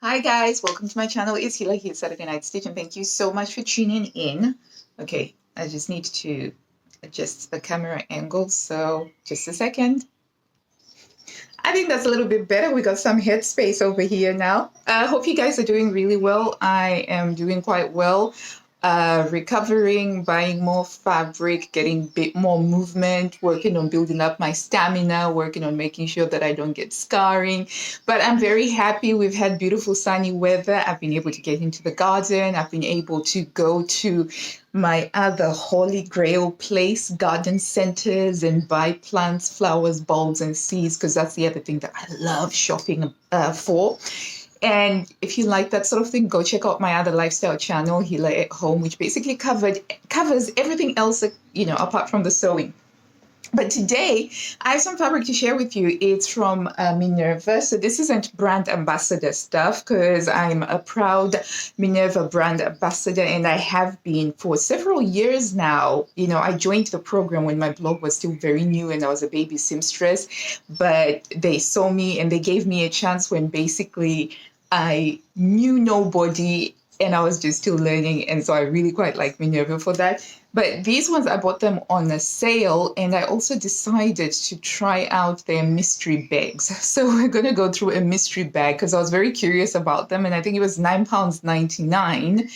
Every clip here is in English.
Hi guys, welcome to my channel. It's Hila here, Saturday Night Stitch, and thank you so much for tuning in. Okay, I just need to adjust the camera angle, so just a second. I think that's a little bit better. We got some headspace over here now. I hope you guys are doing really well. I am doing quite well. Recovering, buying more fabric, getting a bit more movement, working on building up my stamina, working on making sure that I don't get scarring. But I'm very happy. We've had beautiful sunny weather. I've been able to get into the garden. I've been able to go to my other holy grail place, garden centers, and buy plants, flowers, bulbs, and seeds, because that's the other thing that I love shopping for. And if you like that sort of thing, go check out my other lifestyle channel, Hila at Home, which basically covers everything else, apart from the sewing. But today, I have some fabric to share with you. It's from Minerva. So this isn't brand ambassador stuff, because I'm a proud Minerva brand ambassador, and I have been for several years now. I joined the program when my blog was still very new and I was a baby seamstress, but they saw me and they gave me a chance when basically I knew nobody and I was just still learning. And so I really quite like Minerva for that. But these ones, I bought them on a sale, and I also decided to try out their mystery bags. So we're going to go through a mystery bag because I was very curious about them. And I think it was £9.99,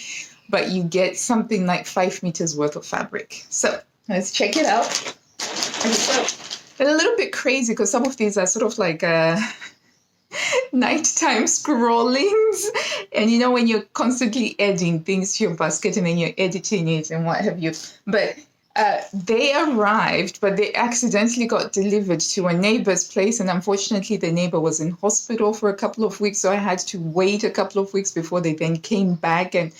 but you get something like 5 meters worth of fabric. So let's check it out. They're a little bit crazy because some of these are sort of like nighttime scrollings, and when you're constantly adding things to your basket and then you're editing it and what have you. But they arrived, but they accidentally got delivered to a neighbor's place, and unfortunately the neighbor was in hospital for a couple of weeks, so I had to wait a couple of weeks before they then came back. And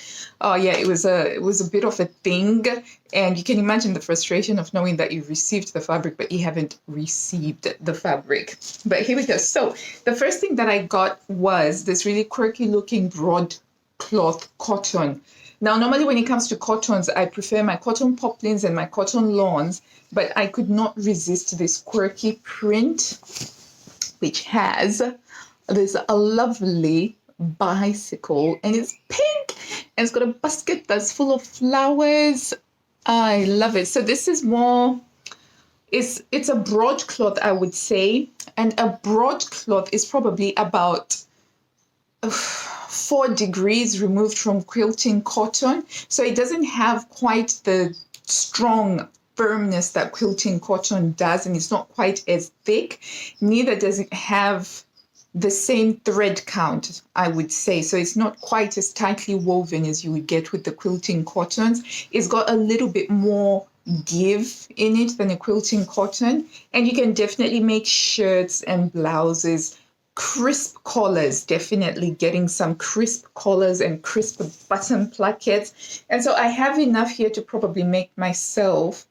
it was a bit of a thing, and you can imagine the frustration of knowing that you've received the fabric but you haven't received the fabric. But here we go. So the first thing that I got was this really quirky looking broadcloth cotton. Now, normally when it comes to cottons, I prefer my cotton poplins and my cotton lawns, but I could not resist this quirky print, which has this lovely bicycle, and it's pink, and it's got a basket that's full of flowers. I love it. So this is more, it's a broadcloth, I would say, and a broadcloth is probably about 4 degrees removed from quilting cotton. So it doesn't have quite the strong firmness that quilting cotton does, and it's not quite as thick. Neither does it have the same thread count, I would say. So it's not quite as tightly woven as you would get with the quilting cottons. It's got a little bit more give in it than a quilting cotton, and you can definitely make shirts and blouses. Crisp collars, definitely getting some crisp collars and crisp button plackets. And so I have enough here to probably make myself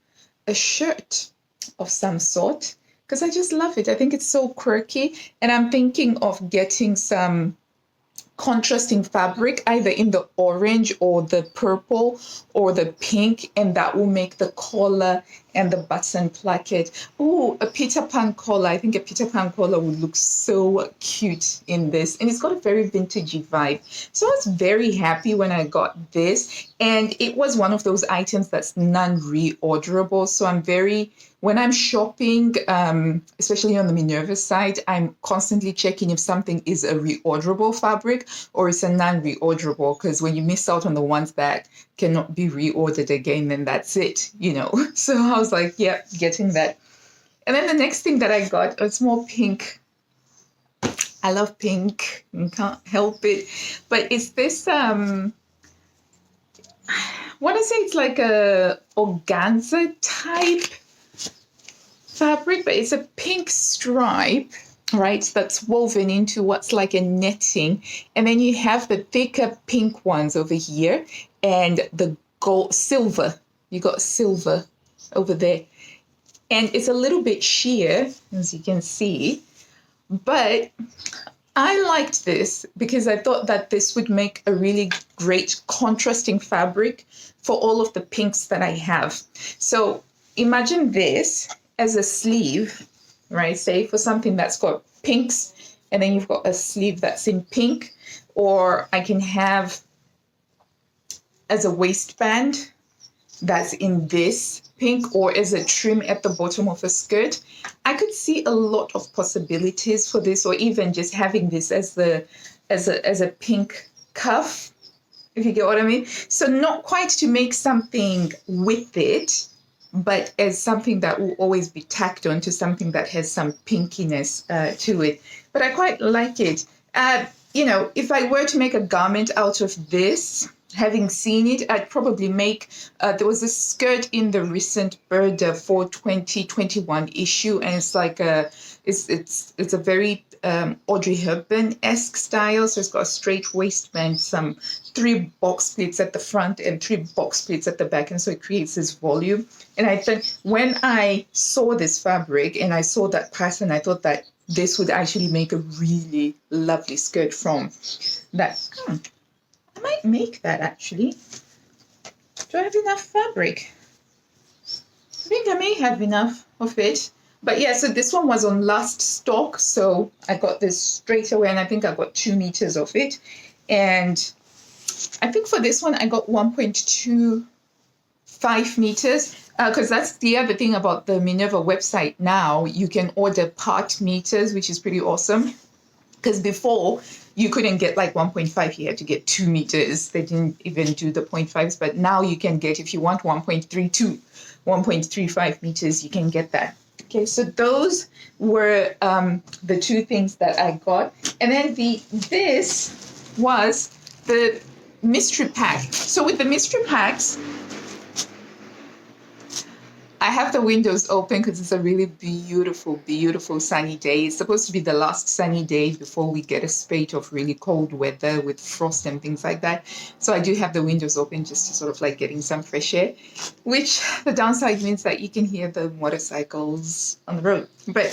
a shirt of some sort, because I just love it. I think it's so quirky, and I'm thinking of getting some contrasting fabric, either in the orange or the purple or the pink, and that will make the collar and the button placket. Oh, a Peter Pan collar. I think a Peter Pan collar would look so cute in this, and it's got a very vintagey vibe. So I was very happy when I got this, and it was one of those items that's non-reorderable. So when I'm shopping, especially on the Minerva side, I'm constantly checking if something is a reorderable fabric or it's a non-reorderable, because when you miss out on the ones that cannot be reordered again, then that's it, So I was like, yeah, getting that. And then the next thing that I got, it's more pink. I love pink and can't help it. But it's this, I want to say it's like a organza type fabric, but it's a pink stripe, right, that's woven into what's like a netting, and then you have the thicker pink ones over here and the silver. You got silver over there, and it's a little bit sheer, as you can see, but I liked this because I thought that this would make a really great contrasting fabric for all of the pinks that I have. So imagine this as a sleeve, right? Say for something that's got pinks, and then you've got a sleeve that's in pink, or I can have as a waistband that's in this pink, or as a trim at the bottom of a skirt. I could see a lot of possibilities for this, or even just having this as a pink cuff, if you get what I mean. So not quite to make something with it, but as something that will always be tacked on to something that has some pinkiness to it. But I quite like it. If I were to make a garment out of this, having seen it, I'd probably make, there was a skirt in the recent Burda for 2021 issue, and it's like it's a very Audrey Hepburn-esque style. So it's got a straight waistband, some 3 box splits at the front and 3 box splits at the back, and so it creates this volume. And I think when I saw this fabric and I saw that pattern, I thought that this would actually make a really lovely skirt from that. I might make that actually. Do I have enough fabric? I think I may have enough of it. But yeah, so this one was on last stock, so I got this straight away, and I think I got 2 meters of it. And I think for this one, I got 1.25 meters, because that's the other thing about the Minerva website now. You can order part meters, which is pretty awesome. Because before, you couldn't get like 1.5, you had to get 2 meters. They didn't even do the 0.5s, but now you can get, if you want 1.32, 1.35 meters, you can get that. Okay, so those were the 2 things that I got. And then this was the mystery pack. So with the mystery packs, I have the windows open because it's a really beautiful, beautiful sunny day. It's supposed to be the last sunny day before we get a spate of really cold weather with frost and things like that. So I do have the windows open just to sort of like getting some fresh air, which the downside means that you can hear the motorcycles on the road. But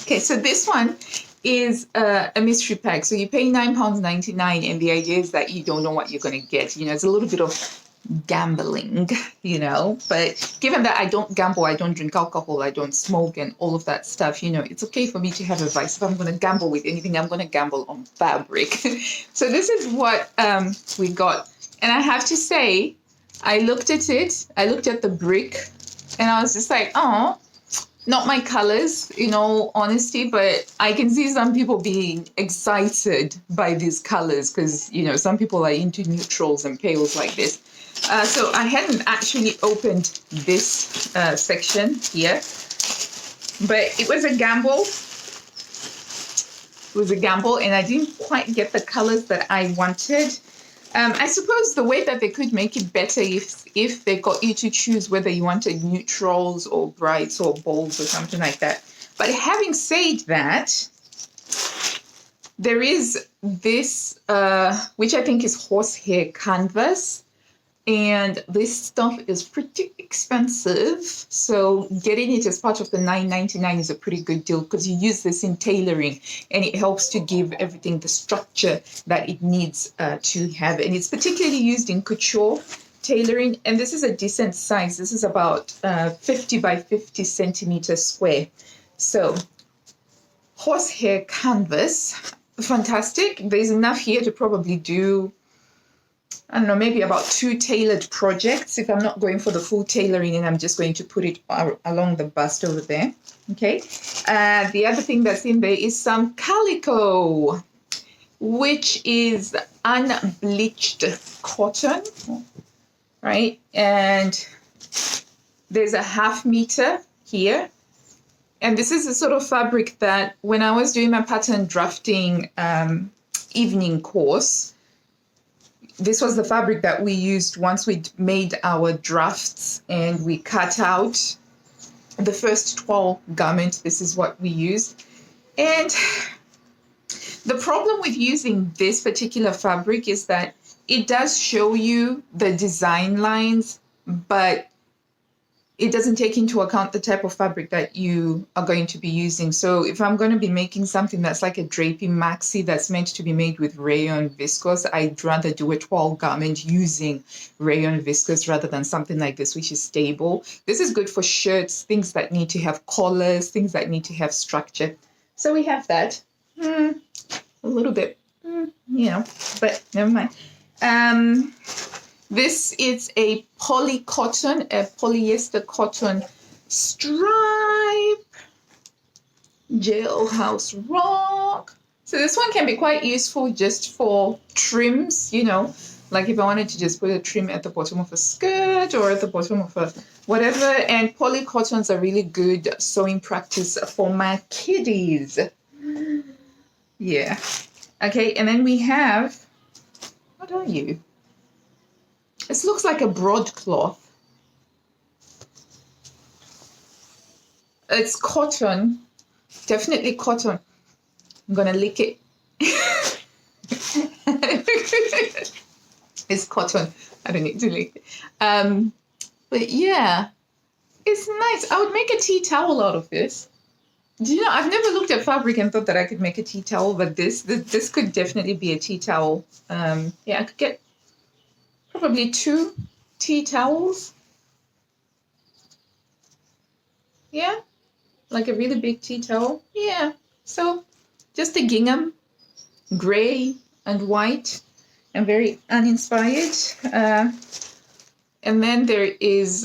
okay, so this one is a mystery pack. So you pay £9.99, and the idea is that you don't know what you're going to get. It's a little bit of gambling, but given that I don't gamble, I don't drink alcohol, I don't smoke and all of that stuff, it's okay for me to have advice. If I'm going to gamble with anything, I'm going to gamble on fabric. So this is what we got, and I have to say, I looked at the brick, and I was just like, oh, not my colors, in all honesty, but I can see some people being excited by these colors because, some people are into neutrals and pales like this. So I hadn't actually opened this section here, but it was a gamble. And I didn't quite get the colors that I wanted. I suppose the way that they could make it better if they got you to choose whether you wanted neutrals or brights or bolds or something like that. But having said that, there is this, which I think is horsehair canvas. And this stuff is pretty expensive. So getting it as part of the $9.99 is a pretty good deal because you use this in tailoring and it helps to give everything the structure that it needs to have. And it's particularly used in couture tailoring. And this is a decent size. This is about 50 by 50 centimeters square. So horsehair canvas, fantastic. There's enough here to probably do, I don't know, maybe about 2 tailored projects if I'm not going for the full tailoring and I'm just going to put it along the bust over there. Okay. The other thing that's in there is some calico, which is unbleached cotton, right? And there's a 1/2 meter here. And this is the sort of fabric that when I was doing my pattern drafting evening course, this was the fabric that we used once we'd made our drafts and we cut out the first 12 garments. This is what we used. And the problem with using this particular fabric is that it does show you the design lines, but it doesn't take into account the type of fabric that you are going to be using. So if I'm going to be making something that's like a drapey maxi that's meant to be made with rayon viscose, I'd rather do a 12 garment using rayon viscose rather than something like this, which is stable. This is good for shirts, things that need to have collars, things that need to have structure. So we have that. A little bit You know, but never mind. This is a poly cotton, a polyester cotton stripe jailhouse rock. So this one can be quite useful just for trims, you know, like if I wanted to just put a trim at the bottom of a skirt or at the bottom of a whatever. And poly cottons are really good sewing practice for my kiddies. Yeah. Okay, and then we have, what are you? This looks like a broadcloth. It's cotton, definitely cotton. I'm gonna lick it. It's cotton. I don't need to lick it. But yeah, it's nice. I would make a tea towel out of this. Do you know, I've never looked at fabric and thought that I could make a tea towel, but this could definitely be a tea towel. Yeah, I could get probably 2 tea towels. Yeah, like a really big tea towel. Yeah, so just a gingham, gray and white, and very uninspired. And then there is,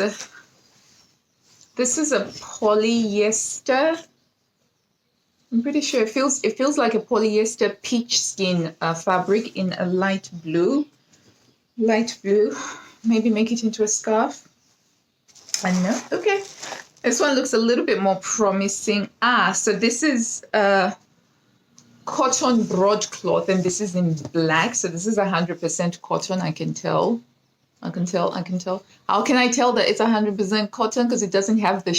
this is a polyester. I'm pretty sure it feels like a polyester peach skin fabric in a light blue. Maybe make it into a scarf. I don't know. Okay. This one looks a little bit more promising. So this is cotton broadcloth, and this is in black. So this is 100% cotton. I can tell. How can I tell that it's 100% cotton? Because it doesn't have the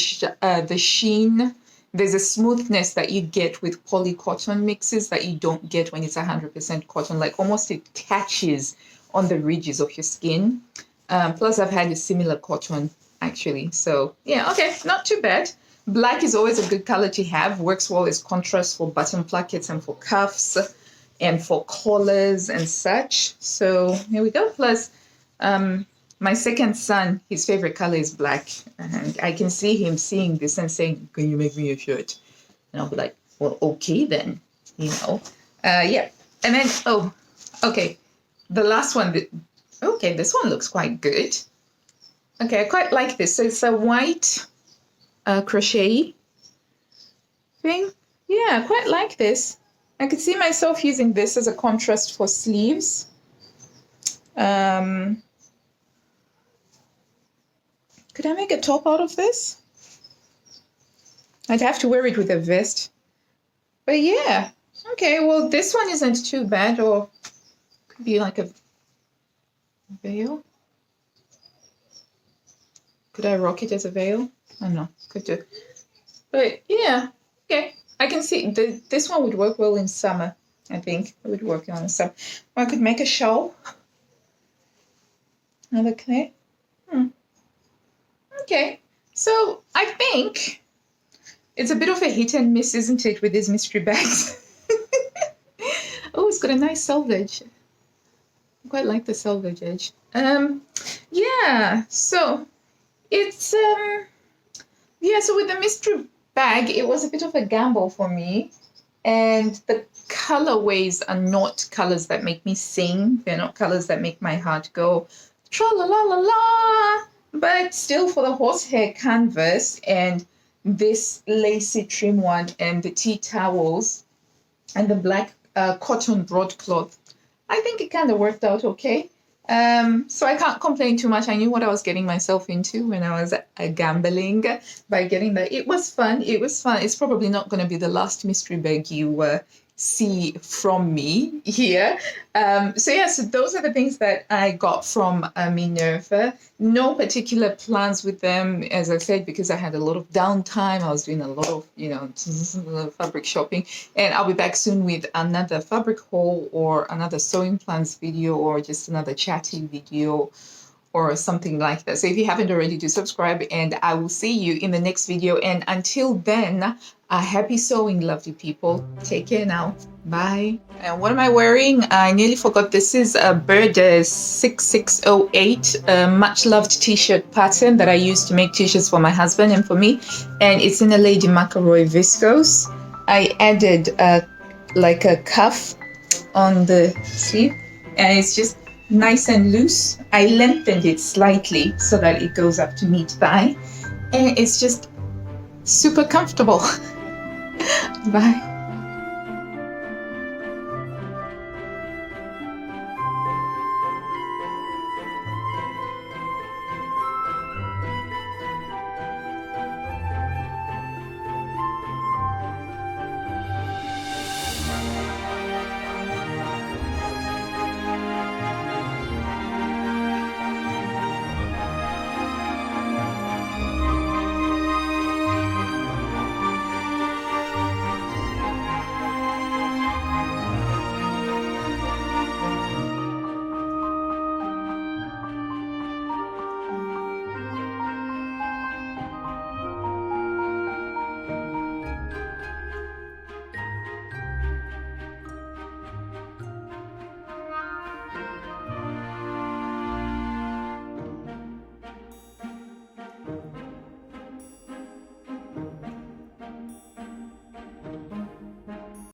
sheen. There's a smoothness that you get with poly cotton mixes that you don't get when it's 100% cotton. Like almost it catches on the ridges of your skin. Plus I've had a similar cotton actually. So yeah, okay, not too bad. Black is always a good color to have. Works well as contrast for button plackets and for cuffs and for collars and such. So here we go. Plus my second son, his favorite color is black. And I can see him seeing this and saying, can you make me a shirt? And I'll be like, well, okay then, you know. Yeah. And then, oh, okay. The last one, okay, this one looks quite good. Okay, I quite like this. So it's a white crochet thing. Yeah, I quite like this. I could see myself using this as a contrast for sleeves. Could I make a top out of this? I'd have to wear it with a vest. But yeah, okay, well, this one isn't too bad, or could be like a veil. Could I rock it as a veil? I don't know, could do. But yeah, okay. I can see this one would work well in summer, I think. It would work well in summer. I could make a shawl. Another clay. Okay, so I think it's a bit of a hit and miss, isn't it, with these mystery bags? Oh, it's got a nice selvage. I quite like the selvage edge. Yeah, so it's yeah, so with the mystery bag, it was a bit of a gamble for me, and the colorways are not colors that make me sing. They're not colors that make my heart go tra la la la la. But still, for the horsehair canvas and this lacy trim one and the tea towels and the black cotton broadcloth, I think it kind of worked out okay. So I can't complain too much. I knew what I was getting myself into when I was gambling by getting that. It was fun. It's probably not going to be the last mystery bag you see from me here. So yeah, so those are the things that I got from Minerva. No particular plans with them, as I said, because I had a lot of downtime. I was doing a lot of, fabric shopping, and I'll be back soon with another fabric haul or another sewing plans video or just another chatting video or something like that. So if you haven't already, do subscribe, and I will see you in the next video. And until then, happy sewing, lovely people. Take care now. Bye. And what am I wearing? I nearly forgot. This is a Bird 6608 much loved t-shirt pattern that I used to make t-shirts for my husband and for me. And it's in a Lady McElroy viscose. I added like a cuff on the sleeve, and it's just nice and loose. I lengthened it slightly so that it goes up to mid-thigh, and it's just super comfortable. Bye.